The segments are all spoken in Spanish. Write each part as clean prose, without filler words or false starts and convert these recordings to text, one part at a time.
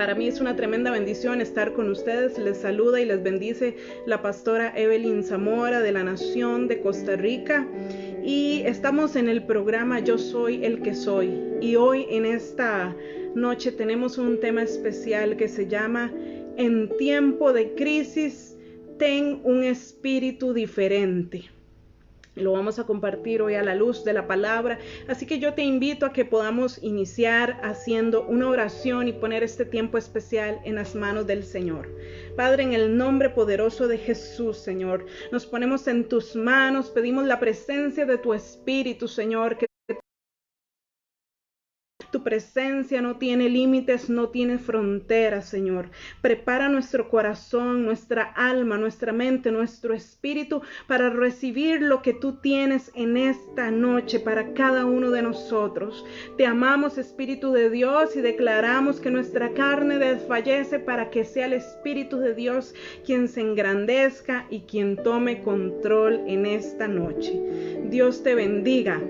Para mí es una tremenda bendición estar con ustedes. Les saluda y les bendice la pastora Evelyn Zamora de la Nación de Costa Rica. Y estamos en el programa Yo Soy el que Soy. Y hoy en esta noche tenemos un tema especial que se llama En tiempo de crisis, ten un espíritu diferente. Lo vamos a compartir hoy a la luz de la palabra, así que yo te invito a que podamos iniciar haciendo una oración y poner este tiempo especial en las manos del Señor. Padre, en el nombre poderoso de Jesús, Señor, nos ponemos en tus manos, pedimos la presencia de tu Espíritu, Señor, que tu presencia no tiene límites, no tiene fronteras, Señor. Prepara nuestro corazón, nuestra alma, nuestra mente, nuestro espíritu para recibir lo que tú tienes en esta noche para cada uno de nosotros. Te amamos, Espíritu de Dios, y declaramos que nuestra carne desfallece para que sea el Espíritu de Dios quien se engrandezca y quien tome control en esta noche. Dios te bendiga.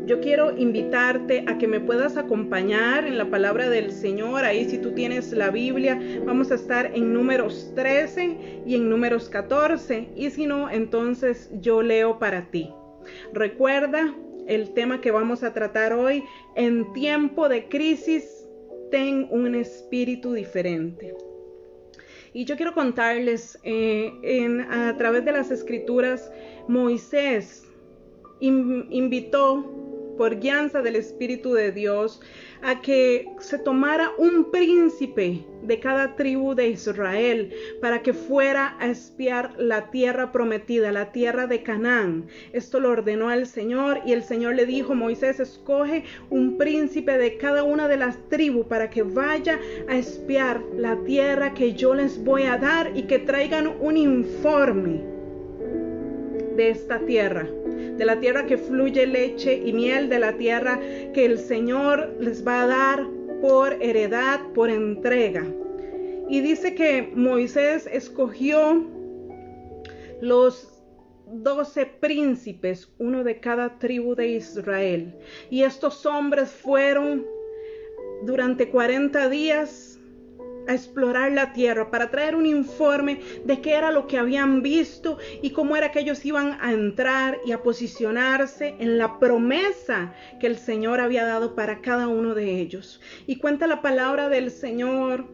Yo quiero invitarte a que me puedas acompañar en la palabra del Señor. Ahí, si tú tienes la Biblia, vamos a estar en Números 13 y en Números 14. Y si no, entonces yo leo para ti. Recuerda el tema que vamos a tratar hoy. En tiempo de crisis, ten un espíritu diferente. Y yo quiero contarles, a través de las Escrituras, Moisés invitó por guianza del Espíritu de Dios a que se tomara un príncipe de cada tribu de Israel para que fuera a espiar la tierra prometida, la tierra de Canaán. Esto lo ordenó el Señor, y el Señor le dijo: Moisés, escoge un príncipe de cada una de las tribus para que vaya a espiar la tierra que yo les voy a dar y que traigan un informe de esta tierra, de la tierra que fluye leche y miel, de la tierra que el Señor les va a dar por heredad, por entrega. Y dice que Moisés escogió los 12 príncipes, uno de cada tribu de Israel. Y estos hombres fueron durante 40 días a explorar la tierra para traer un informe de qué era lo que habían visto y cómo era que ellos iban a entrar y a posicionarse en la promesa que el Señor había dado para cada uno de ellos. Y cuenta la palabra del Señor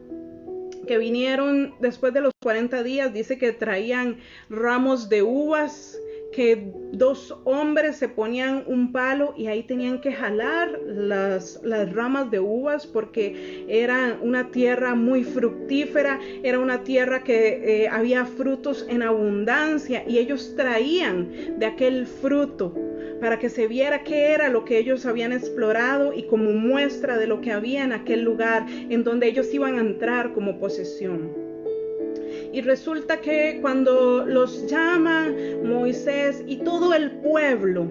que vinieron después de los 40 días, dice que traían ramos de uvas, que 2 hombres se ponían un palo y ahí tenían que jalar las ramas de uvas, porque era una tierra muy fructífera, era una tierra que había frutos en abundancia, y ellos traían de aquel fruto para que se viera qué era lo que ellos habían explorado y como muestra de lo que había en aquel lugar en donde ellos iban a entrar como posesión. Y resulta que cuando los llama Moisés y todo el pueblo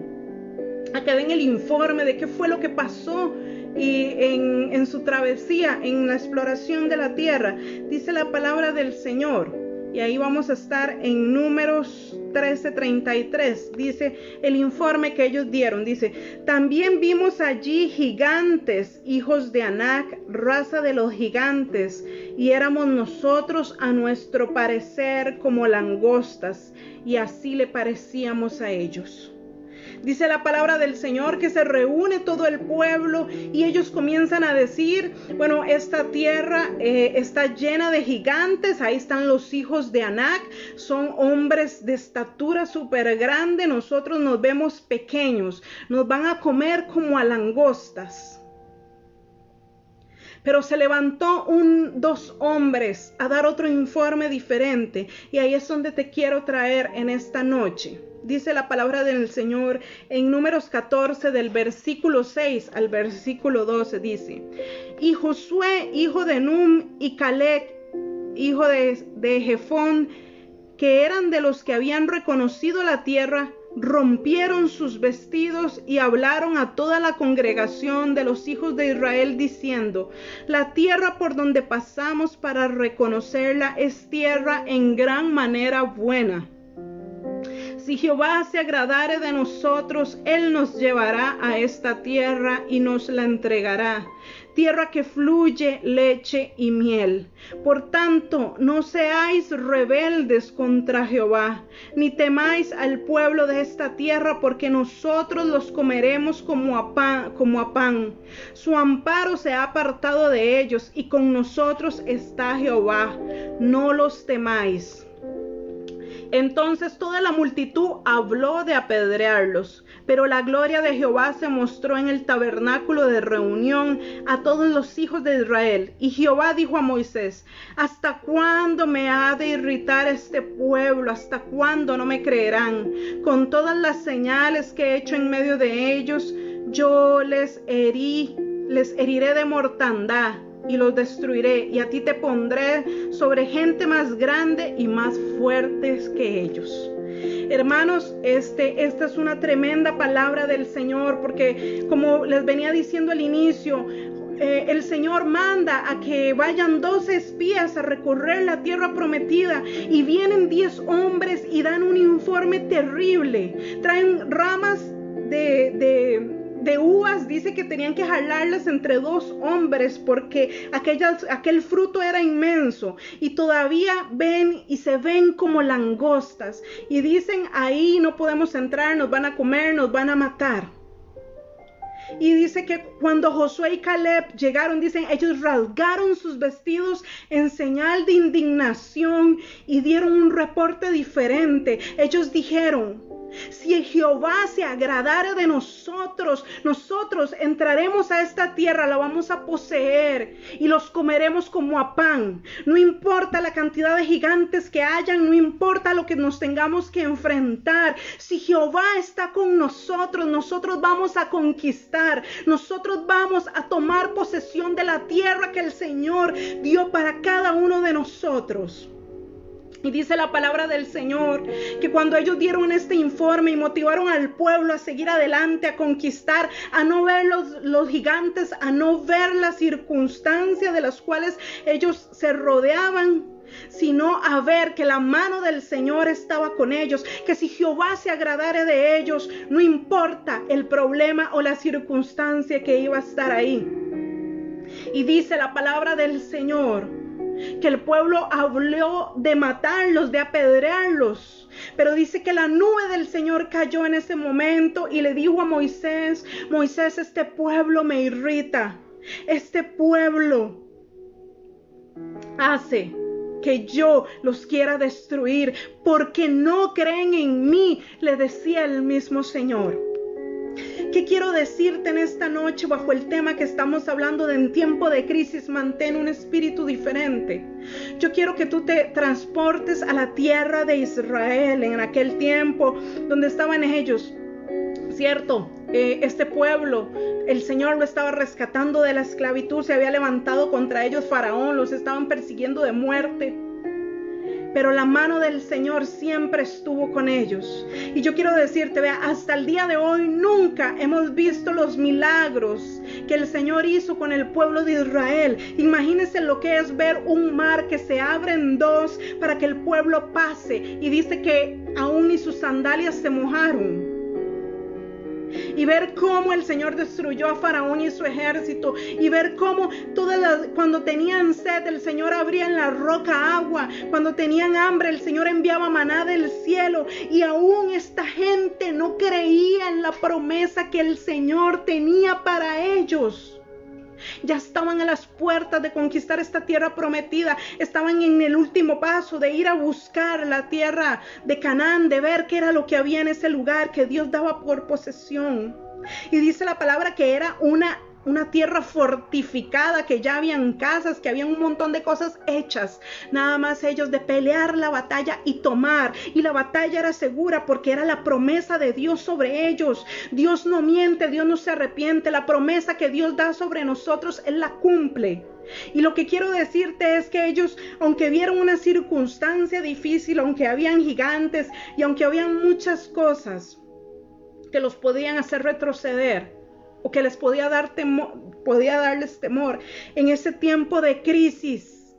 a que den el informe de qué fue lo que pasó y en su travesía, en la exploración de la tierra, dice la palabra del Señor, y ahí vamos a estar en Números 13:33, dice el informe que ellos dieron, dice: también vimos allí gigantes, hijos de Anac, raza de los gigantes, y éramos nosotros a nuestro parecer como langostas, y así le parecíamos a ellos. Dice la palabra del Señor que se reúne todo el pueblo y ellos comienzan a decir: bueno, esta tierra está llena de gigantes, ahí están los hijos de Anac, son hombres de estatura súper grande, nosotros nos vemos pequeños, nos van a comer como a langostas. Pero se levantó 2 hombres a dar otro informe diferente, y ahí es donde te quiero traer en esta noche. Dice la palabra del Señor en Números 14, del versículo 6 al versículo 12, dice: y Josué, hijo de Num, y Caleb, hijo de Jefón, que eran de los que habían reconocido la tierra, rompieron sus vestidos y hablaron a toda la congregación de los hijos de Israel diciendo: la tierra por donde pasamos para reconocerla es tierra en gran manera buena. Si Jehová se agradare de nosotros, Él nos llevará a esta tierra y nos la entregará, tierra que fluye leche y miel. Por tanto, no seáis rebeldes contra Jehová, ni temáis al pueblo de esta tierra, porque nosotros los comeremos como a pan. Su amparo se ha apartado de ellos, y con nosotros está Jehová. No los temáis. Entonces toda la multitud habló de apedrearlos, pero la gloria de Jehová se mostró en el tabernáculo de reunión a todos los hijos de Israel. Y Jehová dijo a Moisés: ¿hasta cuándo me ha de irritar este pueblo? ¿Hasta cuándo no me creerán? Con todas las señales que he hecho en medio de ellos, yo les heriré de mortandad y los destruiré, y a ti te pondré sobre gente más grande y más fuertes que ellos. Hermanos, esta es una tremenda palabra del Señor, porque como les venía diciendo al inicio, el Señor manda a que vayan 12 espías a recorrer la tierra prometida, y vienen 10 hombres y dan un informe terrible. Traen ramas de uvas, dice que tenían que jalarlas entre 2 hombres porque aquel fruto era inmenso, y todavía ven y se ven como langostas, y dicen: ahí no podemos entrar, nos van a comer, nos van a matar. Y dice que cuando Josué y Caleb llegaron, dicen, ellos rasgaron sus vestidos en señal de indignación y dieron un reporte diferente. Ellos dijeron: si Jehová se agradara de nosotros, nosotros entraremos a esta tierra, la vamos a poseer y los comeremos como a pan. No importa la cantidad de gigantes que hayan, no importa lo que nos tengamos que enfrentar. Si Jehová está con nosotros, nosotros vamos a conquistar, nosotros vamos a tomar posesión de la tierra que el Señor dio para cada uno de nosotros. Y dice la palabra del Señor que cuando ellos dieron este informe y motivaron al pueblo a seguir adelante, a conquistar, a no ver los gigantes, a no ver las circunstancias de las cuales ellos se rodeaban, sino a ver que la mano del Señor estaba con ellos, que si Jehová se agradare de ellos, no importa el problema o la circunstancia que iba a estar ahí. Y dice la palabra del Señor que el pueblo habló de matarlos, de apedrearlos, pero dice que la nube del Señor cayó en ese momento y le dijo a Moisés: Moisés, este pueblo me irrita, este pueblo hace que yo los quiera destruir, porque no creen en mí, le decía el mismo Señor. ¿Qué quiero decirte en esta noche bajo el tema que estamos hablando de en tiempo de crisis? Mantén un espíritu diferente. Yo quiero que tú te transportes a la tierra de Israel en aquel tiempo donde estaban ellos. Cierto, este pueblo, el Señor lo estaba rescatando de la esclavitud, se había levantado contra ellos Faraón, los estaban persiguiendo de muerte. Pero la mano del Señor siempre estuvo con ellos. Y yo quiero decirte, vea, hasta el día de hoy nunca hemos visto los milagros que el Señor hizo con el pueblo de Israel. Imagínense lo que es ver un mar que se abre en 2 para que el pueblo pase. Y dice que aún ni sus sandalias se mojaron. Y ver cómo el Señor destruyó a Faraón y su ejército, y ver cómo cuando tenían sed, el Señor abría en la roca agua, cuando tenían hambre, el Señor enviaba maná del cielo, y aún esta gente no creía en la promesa que el Señor tenía para ellos. Ya estaban a las puertas de conquistar esta tierra prometida, estaban en el último paso de ir a buscar la tierra de Canaán, de ver qué era lo que había en ese lugar que Dios daba por posesión. Y dice la palabra que era una tierra fortificada, que ya habían casas, que habían un montón de cosas hechas, nada más ellos de pelear la batalla y tomar. Y la batalla era segura porque era la promesa de Dios sobre ellos. Dios no miente, Dios no se arrepiente. La promesa que Dios da sobre nosotros, Él la cumple. Y lo que quiero decirte es que ellos, aunque vieron una circunstancia difícil, aunque habían gigantes y aunque habían muchas cosas que los podían hacer retroceder, o que les podía darles temor, en ese tiempo de crisis,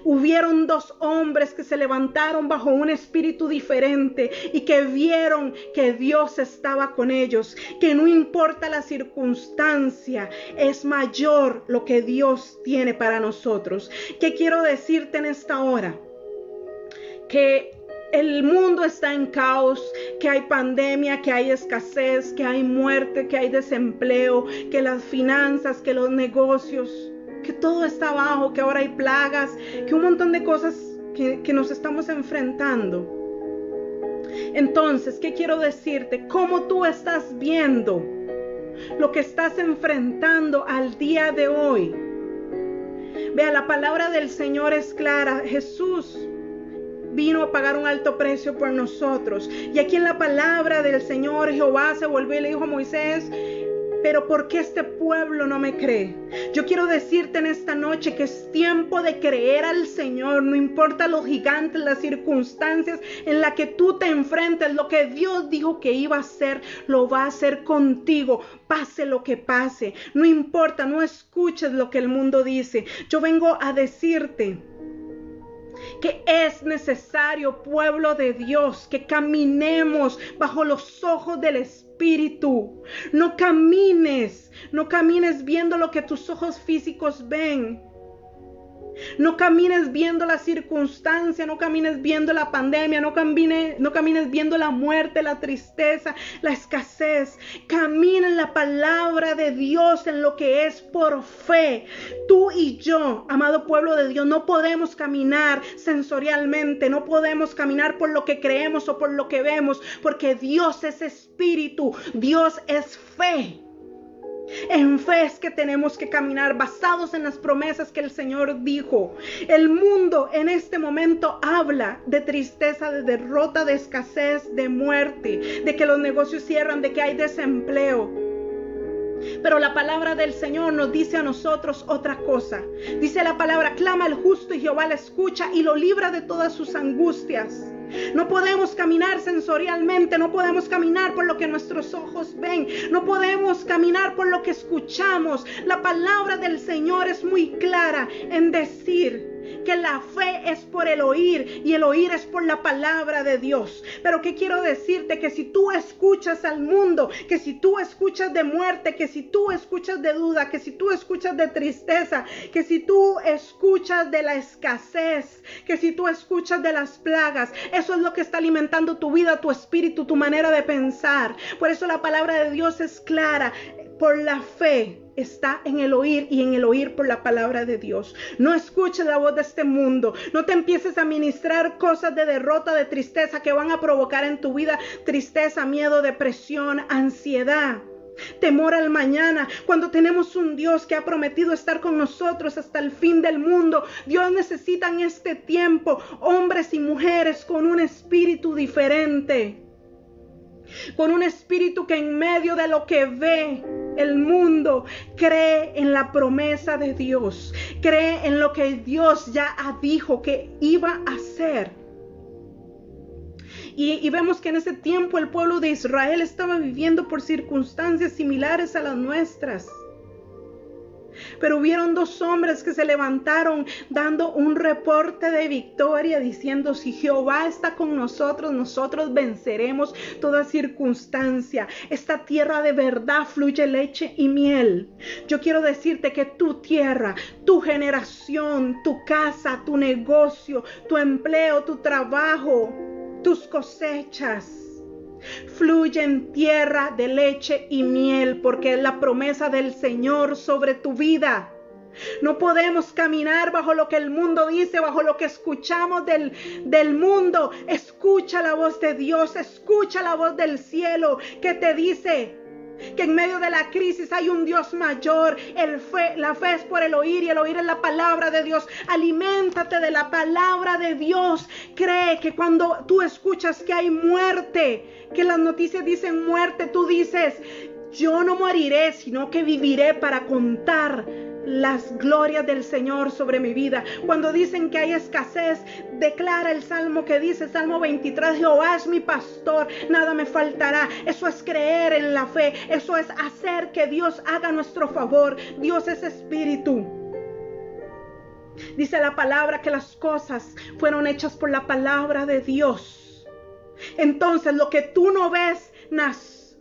Hubieron dos hombres que se levantaron bajo un espíritu diferente y que vieron que Dios estaba con ellos, que no importa la circunstancia, es mayor lo que Dios tiene para nosotros. ¿Qué quiero decirte en esta hora? Que el mundo está en caos, que hay pandemia, que hay escasez, que hay muerte, que hay desempleo, que las finanzas, que los negocios, que todo está abajo, que ahora hay plagas, que un montón de cosas que nos estamos enfrentando. Entonces, ¿qué quiero decirte? ¿Cómo tú estás viendo lo que estás enfrentando al día de hoy? Vea, la palabra del Señor es clara. Jesús vino a pagar un alto precio por nosotros. Y aquí en la palabra del Señor, Jehová se volvió y le dijo a Moisés: pero ¿por qué este pueblo no me cree? Yo quiero decirte en esta noche que es tiempo de creer al Señor. No importa los gigantes, las circunstancias en las que tú te enfrentes, lo que Dios dijo que iba a hacer, lo va a hacer contigo, pase lo que pase. No importa, no escuches lo que el mundo dice. Yo vengo a decirte que es necesario, pueblo de Dios, que caminemos bajo los ojos del Espíritu. No camines viendo lo que tus ojos físicos ven. No camines viendo la circunstancia, no camines viendo la pandemia, no camines viendo la muerte, la tristeza, la escasez. Camina en la palabra de Dios, en lo que es por fe. Tú y yo, amado pueblo de Dios, no podemos caminar sensorialmente, no podemos caminar por lo que creemos o por lo que vemos, porque Dios es espíritu, Dios es fe. En fe es que tenemos que caminar basados en las promesas que el Señor dijo. El mundo en este momento habla de tristeza, de derrota, de escasez, de muerte, de que los negocios cierran, de que hay desempleo. Pero la palabra del Señor nos dice a nosotros otra cosa. Dice la palabra: clama al justo y Jehová le escucha y lo libra de todas sus angustias. No podemos caminar sensorialmente, no podemos caminar por lo que nuestros ojos ven, no podemos caminar por lo que escuchamos. La palabra del Señor es muy clara en decir que la fe es por el oír y el oír es por la palabra de Dios. Pero ¿qué quiero decirte? Que si tú escuchas al mundo, que si tú escuchas de muerte, que si tú escuchas de duda, que si tú escuchas de tristeza, que si tú escuchas de la escasez, que si tú escuchas de las plagas, eso es lo que está alimentando tu vida, tu espíritu, tu manera de pensar. Por eso la palabra de Dios es clara. Por la fe está en el oír y en el oír por la palabra de Dios. No escuches la voz de este mundo. No te empieces a ministrar cosas de derrota, de tristeza que van a provocar en tu vida tristeza, miedo, depresión, ansiedad, temor al mañana. Cuando tenemos un Dios que ha prometido estar con nosotros hasta el fin del mundo, Dios necesita en este tiempo hombres y mujeres con un espíritu diferente. Con un espíritu que en medio de lo que ve el mundo, cree en la promesa de Dios, cree en lo que Dios ya dijo que iba a hacer. Y vemos que en ese tiempo el pueblo de Israel estaba viviendo por circunstancias similares a las nuestras. Pero hubieron dos hombres que se levantaron dando un reporte de victoria, diciendo: si Jehová está con nosotros, nosotros venceremos toda circunstancia. Esta tierra de verdad fluye leche y miel. Yo quiero decirte que tu tierra, tu generación, tu casa, tu negocio, tu empleo, tu trabajo, tus cosechas, fluye en tierra de leche y miel, porque es la promesa del Señor sobre tu vida. No podemos caminar bajo lo que el mundo dice, bajo lo que escuchamos del mundo. Escucha la voz de Dios, escucha la voz del cielo que te dice que en medio de la crisis hay un Dios mayor. La fe es por el oír y el oír es la palabra de Dios. Aliméntate de la palabra de Dios. Cree que cuando tú escuchas que hay muerte, que las noticias dicen muerte, tú dices: yo no moriré, sino que viviré para contar las glorias del Señor sobre mi vida. Cuando dicen que hay escasez, declara el salmo que dice, Salmo 23: Jehová es mi pastor, nada me faltará. Eso es creer en la fe, eso es hacer que Dios haga nuestro favor. Dios es espíritu. Dice la palabra que las cosas fueron hechas por la palabra de Dios. Entonces lo que tú no ves,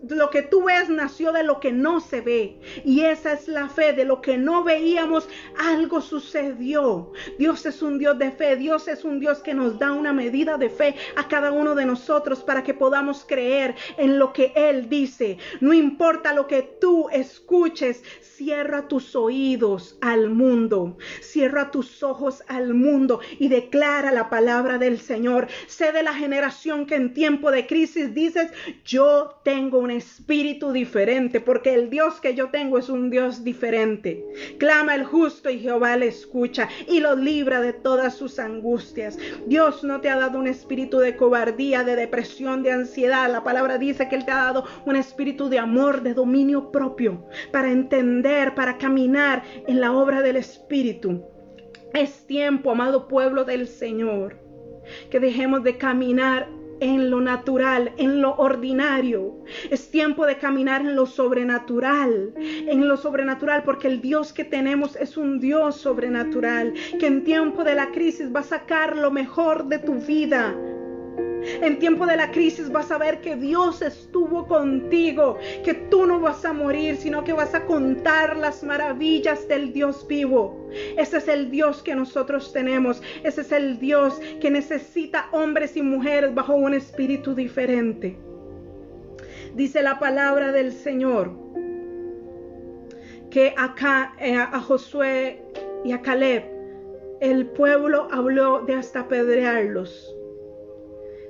lo que tú ves nació de lo que no se ve. Y esa es la fe. De lo que no veíamos, algo sucedió. Dios es un Dios de fe. Dios es un Dios que nos da una medida de fe a cada uno de nosotros para que podamos creer en lo que Él dice. No importa lo que tú escuches, cierra tus oídos al mundo. Cierra tus ojos al mundo y declara la palabra del Señor. Sé de la generación que en tiempo de crisis dices: yo tengo un espíritu diferente, porque el Dios que yo tengo es un Dios diferente. Clama el justo y Jehová le escucha y lo libra de todas sus angustias. Dios no te ha dado un espíritu de cobardía, de depresión, de ansiedad. La palabra dice que Él te ha dado un espíritu de amor, de dominio propio, para entender, para caminar en la obra del Espíritu. Es tiempo, amado pueblo del Señor, que dejemos de caminar en lo natural, en lo ordinario. Es tiempo de caminar en lo sobrenatural, porque el Dios que tenemos es un Dios sobrenatural, que en tiempo de la crisis va a sacar lo mejor de tu vida. En tiempo de la crisis vas a ver que Dios estuvo contigo, que tú no vas a morir, sino que vas a contar las maravillas del Dios vivo. Ese es el Dios que nosotros tenemos. Ese es el Dios que necesita hombres y mujeres bajo un espíritu diferente. Dice la palabra del Señor que acá a Josué y a Caleb el pueblo habló de hasta apedrearlos.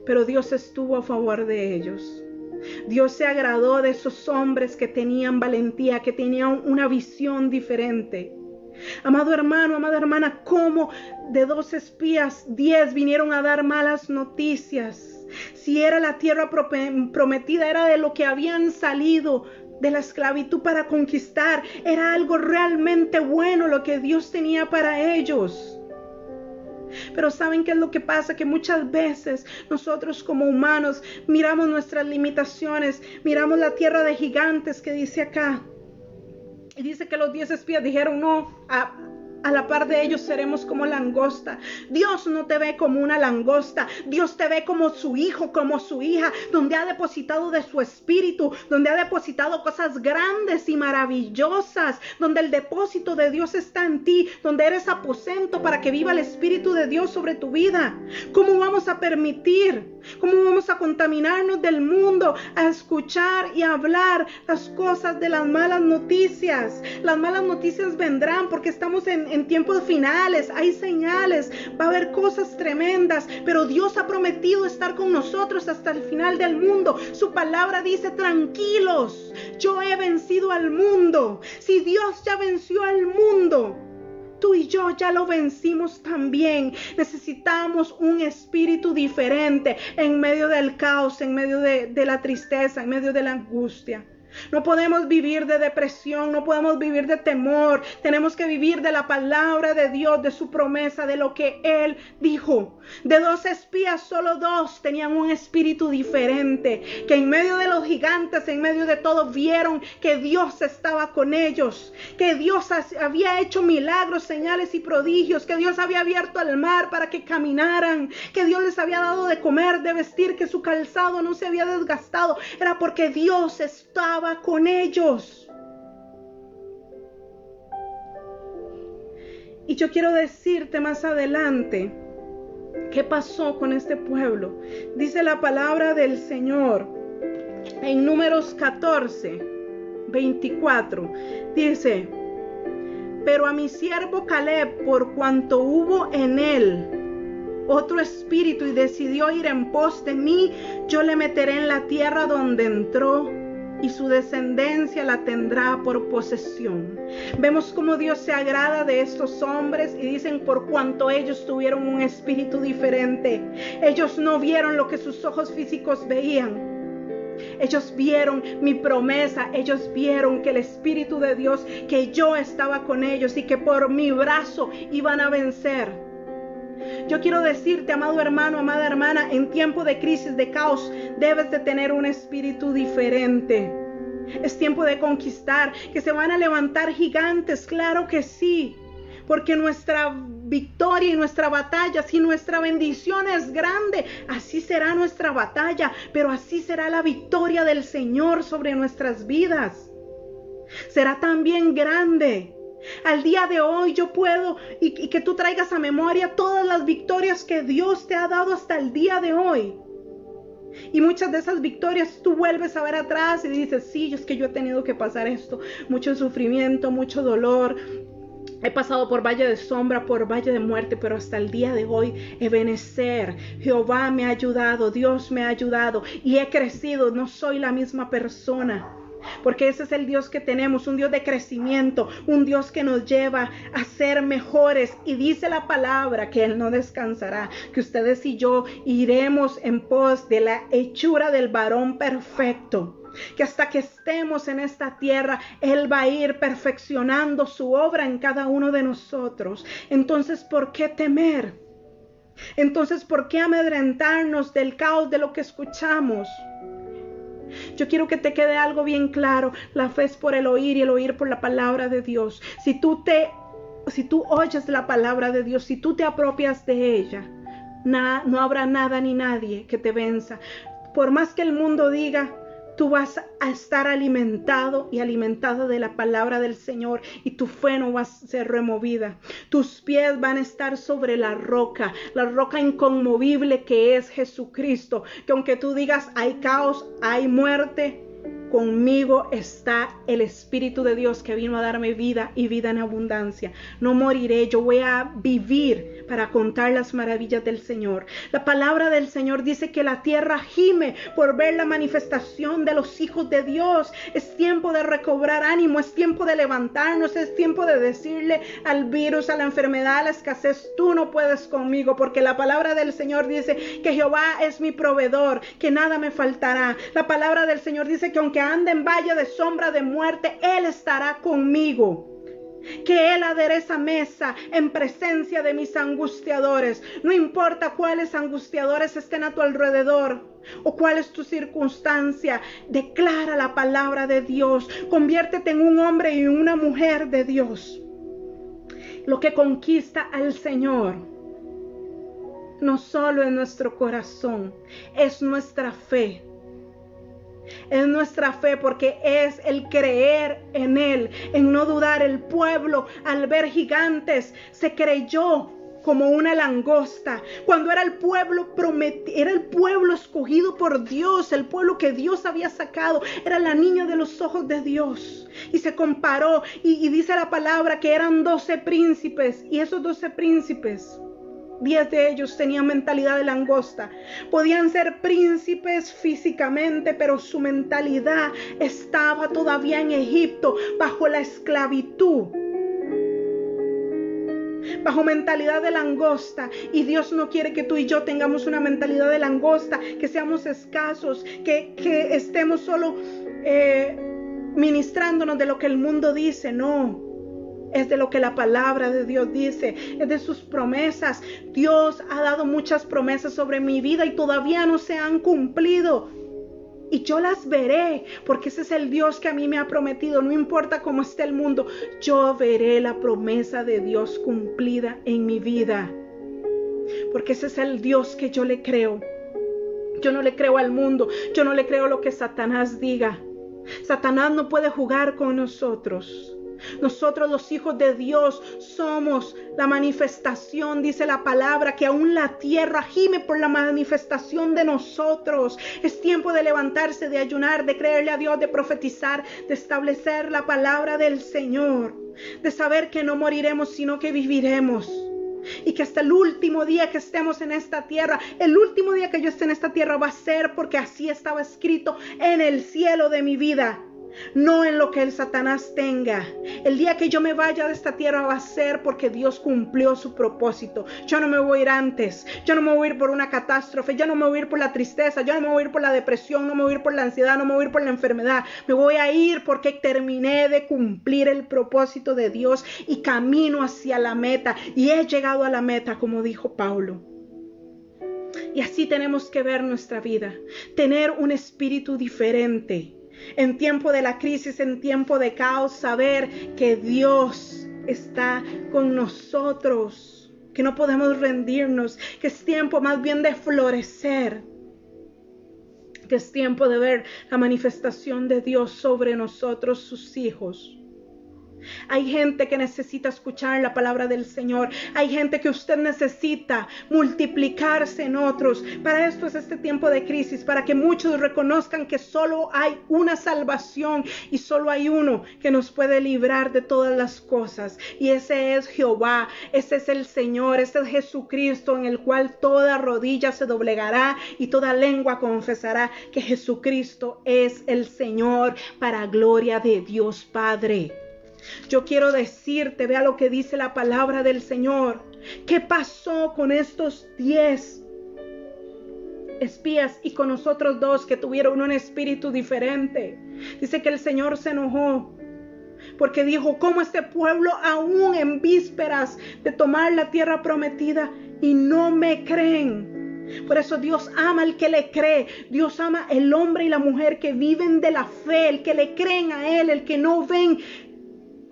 Pero Dios estuvo a favor de ellos. Dios se agradó de esos hombres que tenían valentía, que tenían una visión diferente. Amado hermano, amada hermana, ¿cómo de 2 espías 10 vinieron a dar malas noticias? Si era la tierra prometida, era de lo que habían salido de la esclavitud para conquistar. Era algo realmente bueno lo que Dios tenía para ellos. Pero ¿saben qué es lo que pasa? Que muchas veces nosotros como humanos miramos nuestras limitaciones, miramos la tierra de gigantes que dice acá. Y dice que los 10 espías dijeron: no, a la par de ellos seremos como langosta. Dios no te ve como una langosta. Dios te ve como su hijo, como su hija, donde ha depositado de su espíritu, donde ha depositado cosas grandes y maravillosas, donde el depósito de Dios está en ti, donde eres aposento para que viva el espíritu de Dios sobre tu vida. ¿Cómo vamos a permitir? ¿Cómo vamos a contaminarnos del mundo a escuchar y hablar las cosas de las malas noticias? Las malas noticias vendrán porque estamos en tiempos finales, hay señales, va a haber cosas tremendas, pero Dios ha prometido estar con nosotros hasta el final del mundo. Su palabra dice: tranquilos, yo he vencido al mundo. Si Dios ya venció al mundo, tú y yo ya lo vencimos también. Necesitamos un espíritu diferente en medio del caos, en medio de la tristeza, en medio de la angustia. No podemos vivir de depresión, no podemos vivir de temor. Tenemos que vivir de la palabra de Dios, de su promesa, de lo que Él dijo. De 2 espías, solo 2 tenían un espíritu diferente, que en medio de los gigantes, en medio de todo, vieron que Dios estaba con ellos, que Dios había hecho milagros, señales y prodigios, que Dios había abierto el mar para que caminaran, que Dios les había dado de comer, de vestir, que su calzado no se había desgastado. Era porque Dios estaba con ellos. Y yo quiero decirte más adelante qué pasó con este pueblo. Dice la palabra del Señor en Números 14, 24. Dice: pero a mi siervo Caleb, por cuanto hubo en él otro espíritu y decidió ir en pos de mí, yo le meteré en la tierra donde entró, y su descendencia la tendrá por posesión. Vemos cómo Dios se agrada de estos hombres y dicen: por cuanto ellos tuvieron un espíritu diferente. Ellos no vieron lo que sus ojos físicos veían. Ellos vieron mi promesa. Ellos vieron que el Espíritu de Dios, que yo estaba con ellos y que por mi brazo iban a vencer. Yo quiero decirte, amado hermano, amada hermana, en tiempo de crisis, de caos, debes de tener un espíritu diferente. Es tiempo de conquistar, que se van a levantar gigantes, claro que sí. porque nuestra victoria y nuestra batalla, si nuestra bendición es grande, así será nuestra batalla, pero así será la victoria del Señor sobre nuestras vidas. Será también grande. Al día de hoy yo puedo y que tú traigas a memoria todas las victorias que Dios te ha dado hasta el día de hoy. Y muchas de esas victorias tú vuelves a ver atrás y dices, sí, es que yo he tenido que pasar esto, mucho sufrimiento, mucho dolor. He pasado por valle de sombra, por valle de muerte, pero hasta el día de hoy, Ebenezer, Jehová me ha ayudado, Dios me ha ayudado y he crecido, no soy la misma persona. Porque ese es el Dios que tenemos, un Dios de crecimiento, un Dios que nos lleva a ser mejores. Y dice la palabra que Él no descansará, que ustedes y yo iremos en pos de la hechura del varón perfecto. Que hasta que estemos en esta tierra, Él va a ir perfeccionando su obra en cada uno de nosotros. Entonces, ¿por qué temer? Entonces, ¿por qué amedrentarnos del caos de lo que escuchamos? Yo quiero que te quede algo bien claro. La fe es por el oír y el oír por la palabra de Dios. Si tú oyes la palabra de Dios, si tú te apropias de ella, no habrá nada ni nadie que te venza. Por más que el mundo diga, tú vas a estar alimentado y alimentada de la palabra del Señor y tu fe no va a ser removida. Tus pies van a estar sobre la roca inconmovible que es Jesucristo. Que aunque tú digas hay caos, hay muerte, conmigo está el Espíritu de Dios que vino a darme vida y vida en abundancia. No moriré, yo voy a vivir para contar las maravillas del Señor. La palabra del Señor dice que la tierra gime por ver la manifestación de los hijos de Dios. Es tiempo de recobrar ánimo, es tiempo de levantarnos, es tiempo de decirle al virus, a la enfermedad, a la escasez, tú no puedes conmigo, porque la palabra del Señor dice que Jehová es mi proveedor, que nada me faltará. La palabra del Señor dice que aunque ande en valle de sombra de muerte, Él estará conmigo. Que Él adereza mesa en presencia de mis angustiadores. No importa cuáles angustiadores estén a tu alrededor o cuál es tu circunstancia, declara la palabra de Dios. Conviértete en un hombre y una mujer de Dios. Lo que conquista al Señor no solo es nuestro corazón, es nuestra fe. Es nuestra fe, porque es el creer en Él, en no dudar. El pueblo, al ver gigantes, se creyó como una langosta, cuando era el pueblo prometido, era el pueblo escogido por Dios, el pueblo que Dios había sacado, era la niña de los ojos de Dios. Y se comparó, y dice la palabra que eran 12 príncipes, y esos 12 príncipes, 10 de ellos tenían mentalidad de langosta. Podían ser príncipes físicamente, pero su mentalidad estaba todavía en Egipto, bajo la esclavitud, bajo mentalidad de langosta. Y Dios no quiere que tú y yo tengamos una mentalidad de langosta, que seamos escasos, que estemos solo ministrándonos de lo que el mundo dice. No, es de lo que la palabra de Dios dice, es de sus promesas. Dios ha dado muchas promesas sobre mi vida y todavía no se han cumplido. Y yo las veré, porque ese es el Dios que a mí me ha prometido. No importa cómo esté el mundo, yo veré la promesa de Dios cumplida en mi vida. Porque ese es el Dios que yo le creo. Yo no le creo al mundo, yo no le creo lo que Satanás diga. Satanás no puede jugar con nosotros. Nosotros, los hijos de Dios, somos la manifestación, dice la palabra, que aún la tierra gime por la manifestación de nosotros. Es tiempo de levantarse, de ayunar, de creerle a Dios, de profetizar, de establecer la palabra del Señor, de saber que no moriremos, sino que viviremos. Y que hasta el último día que estemos en esta tierra, el último día que yo esté en esta tierra va a ser porque así estaba escrito en el cielo de mi vida. No en lo que el Satanás tenga. El día que yo me vaya de esta tierra va a ser porque Dios cumplió su propósito. Yo no me voy a ir antes. Yo no me voy a ir por una catástrofe. Yo no me voy a ir por la tristeza. Yo no me voy a ir por la depresión. No me voy a ir por la ansiedad. No me voy a ir por la enfermedad. Me voy a ir porque terminé de cumplir el propósito de Dios y camino hacia la meta. Y he llegado a la meta, como dijo Pablo. Y así tenemos que ver nuestra vida. Tener un espíritu diferente. En tiempo de la crisis, en tiempo de caos, saber que Dios está con nosotros, que no podemos rendirnos, que es tiempo más bien de florecer, que es tiempo de ver la manifestación de Dios sobre nosotros, sus hijos. Hay gente que necesita escuchar la palabra del Señor. Hay gente que usted necesita multiplicarse en otros. Para esto es este tiempo de crisis, para que muchos reconozcan que solo hay una salvación y solo hay uno que nos puede librar de todas las cosas. Y ese es Jehová, ese es el Señor, ese es Jesucristo, en el cual toda rodilla se doblegará y toda lengua confesará que Jesucristo es el Señor, para gloria de Dios Padre. Yo quiero decirte, vea lo que dice la palabra del Señor. ¿Qué pasó con estos 10 espías y con nosotros 2 que tuvieron un espíritu diferente? Dice que el Señor se enojó porque dijo: ¿cómo este pueblo aún en vísperas de tomar la tierra prometida y no me creen? Por eso Dios ama al que le cree. Dios ama el hombre y la mujer que viven de la fe, el que le creen a Él, el que no ven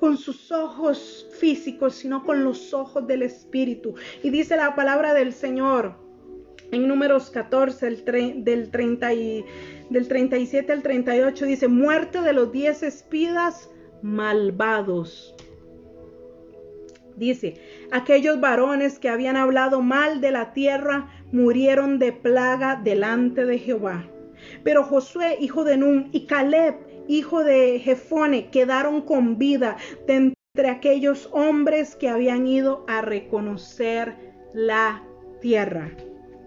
con sus ojos físicos, sino con los ojos del Espíritu. Y dice la palabra del Señor en Números 14, del 37 al 38, dice: muerte de los 10 espías malvados. Dice: aquellos varones que habían hablado mal de la tierra murieron de plaga delante de Jehová. Pero Josué, hijo de Nun, y Caleb, hijo de Jefone, quedaron con vida de entre aquellos hombres que habían ido a reconocer la tierra.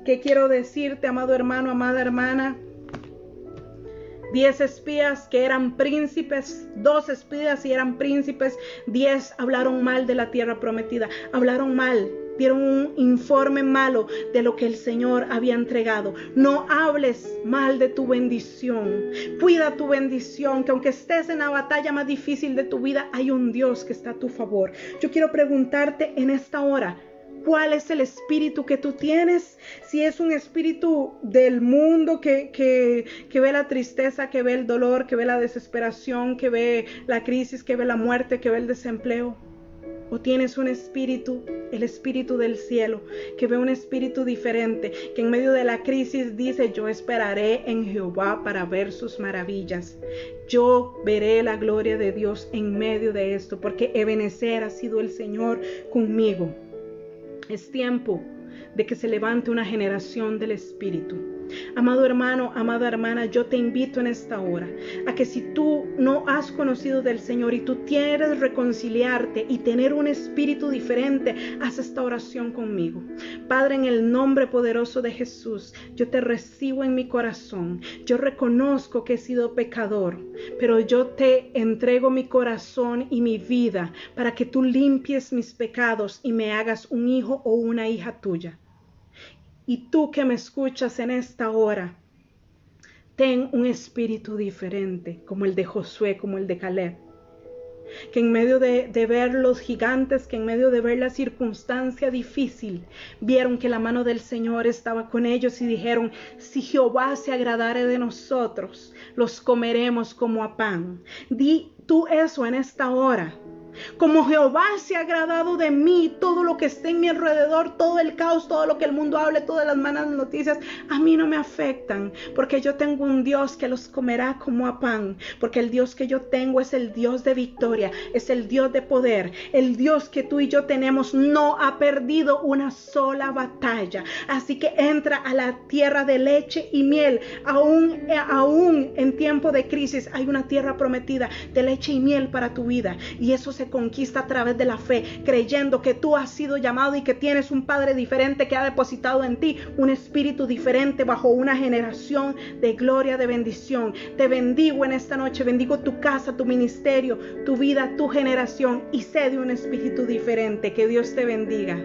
¿Qué quiero decirte, amado hermano, amada hermana? 10 espías que eran príncipes, 2 espías y eran príncipes, 10 hablaron mal de la tierra prometida, hablaron mal, dieron un informe malo de lo que el Señor había entregado. No hables mal de tu bendición, cuida tu bendición, que aunque estés en la batalla más difícil de tu vida, hay un Dios que está a tu favor. Yo quiero preguntarte en esta hora: ¿cuál es el espíritu que tú tienes? Si es un espíritu del mundo que ve la tristeza, que ve el dolor, que ve la desesperación, que ve la crisis, que ve la muerte, que ve el desempleo. O tienes un espíritu, el espíritu del cielo, que ve un espíritu diferente, que en medio de la crisis dice: yo esperaré en Jehová para ver sus maravillas. Yo veré la gloria de Dios en medio de esto, porque Ebenezer ha sido el Señor conmigo. Es tiempo de que se levante una generación del Espíritu. Amado hermano, amada hermana, yo te invito en esta hora a que si tú no has conocido del Señor y tú quieres reconciliarte y tener un espíritu diferente, haz esta oración conmigo. Padre, en el nombre poderoso de Jesús, yo te recibo en mi corazón. Yo reconozco que he sido pecador, pero yo te entrego mi corazón y mi vida para que tú limpies mis pecados y me hagas un hijo o una hija tuya. Y tú que me escuchas en esta hora, ten un espíritu diferente, como el de Josué, como el de Caleb. Que en medio de ver los gigantes, que en medio de ver la circunstancia difícil, vieron que la mano del Señor estaba con ellos y dijeron: si Jehová se agradare de nosotros, los comeremos como a pan. Di tú eso en esta hora. Como Jehová se ha agradado de mí, todo lo que esté en mi alrededor, todo el caos, todo lo que el mundo hable, todas las malas noticias, a mí no me afectan, porque yo tengo un Dios que los comerá como a pan, porque el Dios que yo tengo es el Dios de victoria, es el Dios de poder. El Dios que tú y yo tenemos no ha perdido una sola batalla, así que entra a la tierra de leche y miel. Aún en tiempo de crisis hay una tierra prometida de leche y miel para tu vida, y eso se conquista a través de la fe, creyendo que tú has sido llamado y que tienes un Padre diferente que ha depositado en ti un espíritu diferente bajo una generación de gloria, de bendición. Te bendigo en esta noche, bendigo tu casa, tu ministerio, tu vida, tu generación, y sé de un espíritu diferente. Que Dios te bendiga.